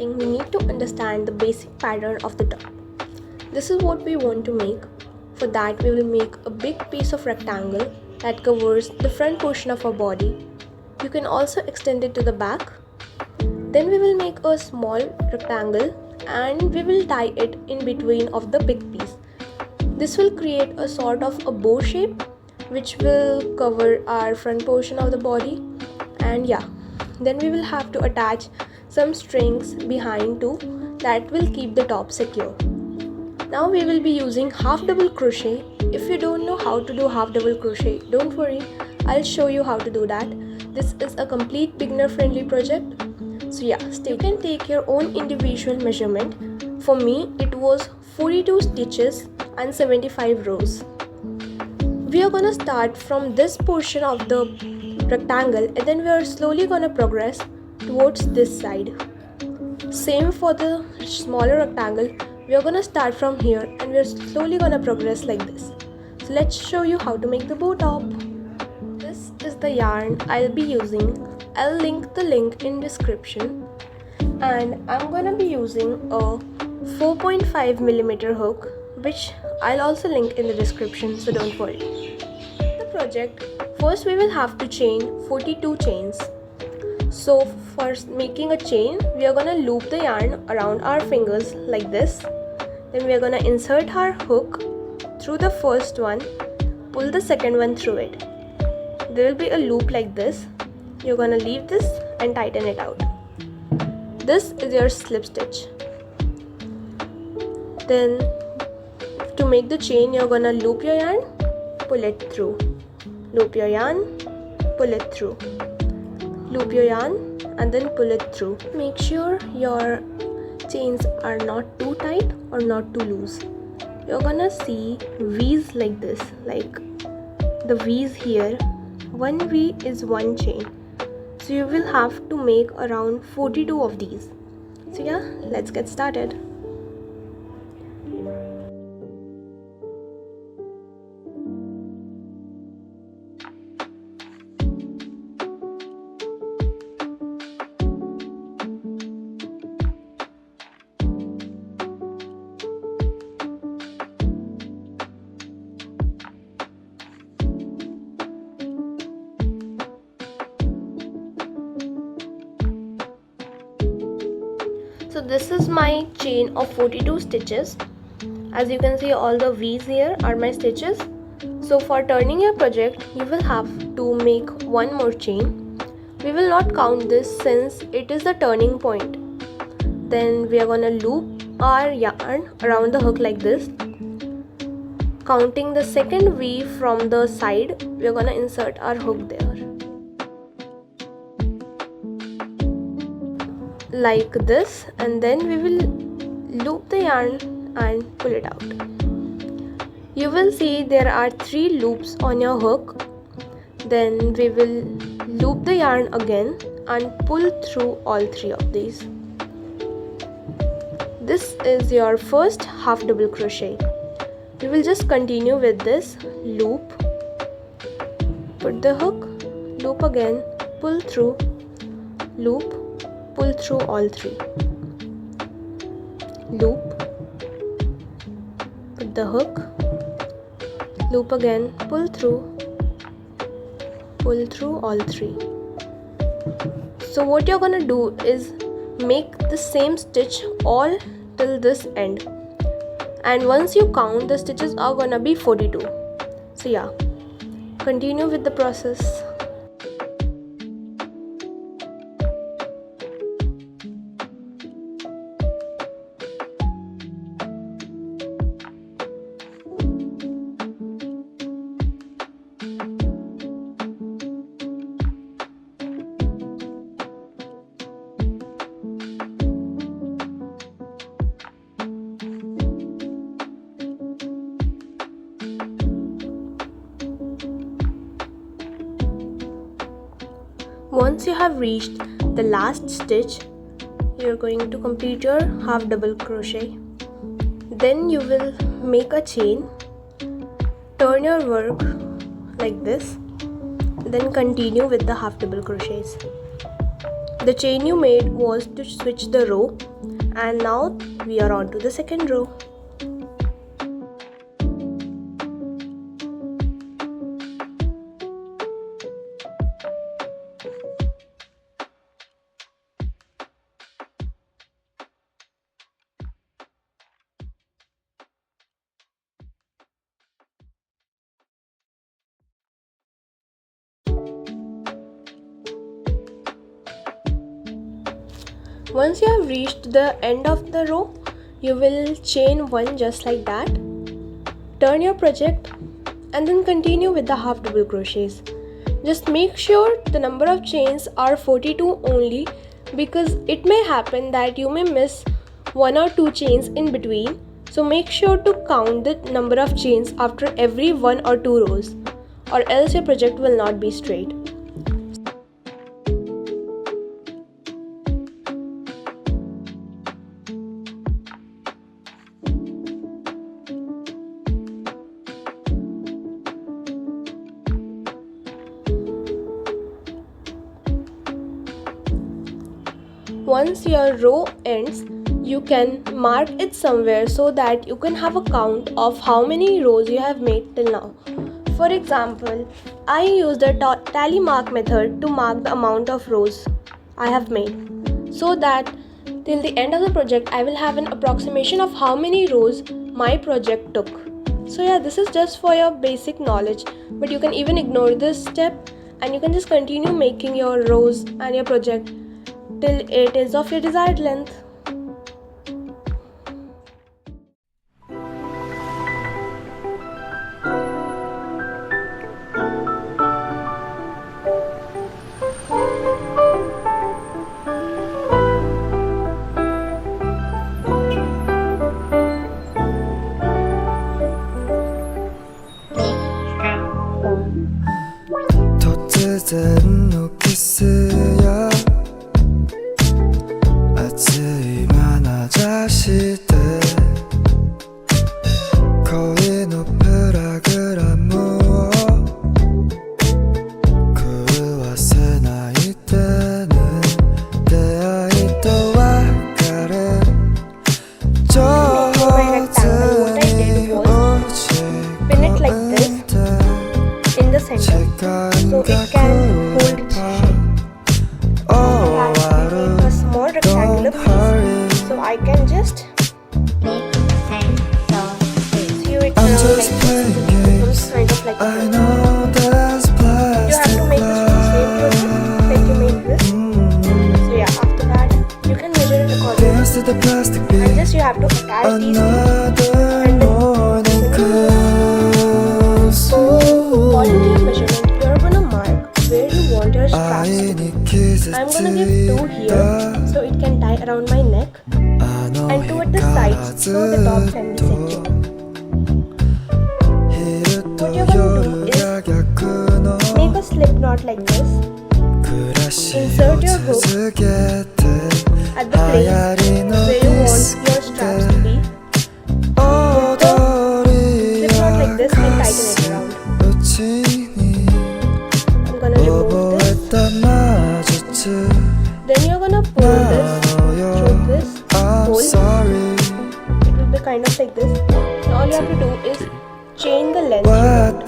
starting, we need to understand the basic pattern of the top. This is what we want to make. For that, we will make a big piece of rectangle that covers the front portion of our body. You can also extend it to the back. Then we will make a small rectangle and we will tie it in between of the big piece. This will create a sort of a bow shape which will cover our front portion of the body. And yeah, then we will have to attach some strings behind too that will keep the top secure. Now we will be using half double crochet. If you don't know how to do half double crochet, don't worry, I'll show you how to do that. This is a complete beginner friendly project. So yeah, you can take your own individual measurement. For me, it was 42 stitches and 75 rows. We are gonna start from this portion of the rectangle and then we are slowly gonna progress towards this side. Same for the smaller rectangle. We are gonna start from here and we are slowly gonna progress like this. So let's show you how to make the bow top. This is the yarn I'll be using. I'll link the link in description. And I'm gonna be using a 4.5mm hook, which I'll also link in the description, so don't worry. The project, first we will have to chain 42 chains. So for making a chain, we are gonna loop the yarn around our fingers like this. Then we are gonna insert our hook through the first one, pull the second one through it. There will be a loop like this. You're gonna leave this and tighten it out. This is your slip stitch. Then to make the chain, you're gonna loop your yarn, pull it through. Loop your yarn, pull it through. Loop your yarn and then pull it through. Make sure your chains are not too tight or not too loose. You're gonna see V's like this, like the V's here. One V is one chain. So you will have to make around 42 of these. So yeah, let's get started. So this is my chain of 42 stitches. As you can see, all the V's here are my stitches. So for turning your project, you will have to make one more chain. We will not count this since it is the turning point. Then we are gonna loop our yarn around the hook like this. Counting the second V from the side, we are gonna insert our hook there. Like this, and then we will loop the yarn and pull it out. You will see there are 3 loops on your hook. Then we will loop the yarn again and pull through all 3 of these. This is your first half double crochet. We will just continue with this loop, put the hook, loop again, pull through, loop, pull through all 3. Loop, put the hook, loop again, pull through all 3. So what you're gonna do is make the same stitch all till this end, and once you count, the stitches are gonna be 42. So yeah, continue with the process. Once you have reached the last stitch, you're going to complete your half double crochet. Then you will make a chain, turn your work like this, then continue with the half double crochets. The chain you made was to switch the row, and now we are on to the second row. Once you have reached the end of the row, you will chain one just like that. Turn your project and then continue with the half double crochets. Just make sure the number of chains are 42 only, because it may happen that you may miss one or two chains in between. So make sure to count the number of chains after every one or two rows, or else your project will not be straight. Once your row ends, you can mark it somewhere so that you can have a count of how many rows you have made till now. For example, I use the tally mark method to mark the amount of rows I have made, so that till the end of the project I will have an approximation of how many rows my project took. So yeah, this is just for your basic knowledge, but you can even ignore this step and you can just continue making your rows and your project till it is of your desired length. So it can hold its shape. I have made a small rectangular piece, so I can just sew it around like this. It becomes kind of like a you have to make the same process like you made this. So yeah, after that you can measure it accordingly, and just you have to attach these two and then according to your measurement, you're gonna mark where you want your straps to be. I'm gonna give 2 here so it can tie around my neck, and 2 at the sides so the top can be secure. What you're gonna do is make a slip knot like this. Insert your hook at the place where you want your straps to be. Put the slip knot like this and tighten it around. I'm gonna remove this. Then you're gonna pull this through this hole. It will be kind of like this. And all you have to do is chain the length you want.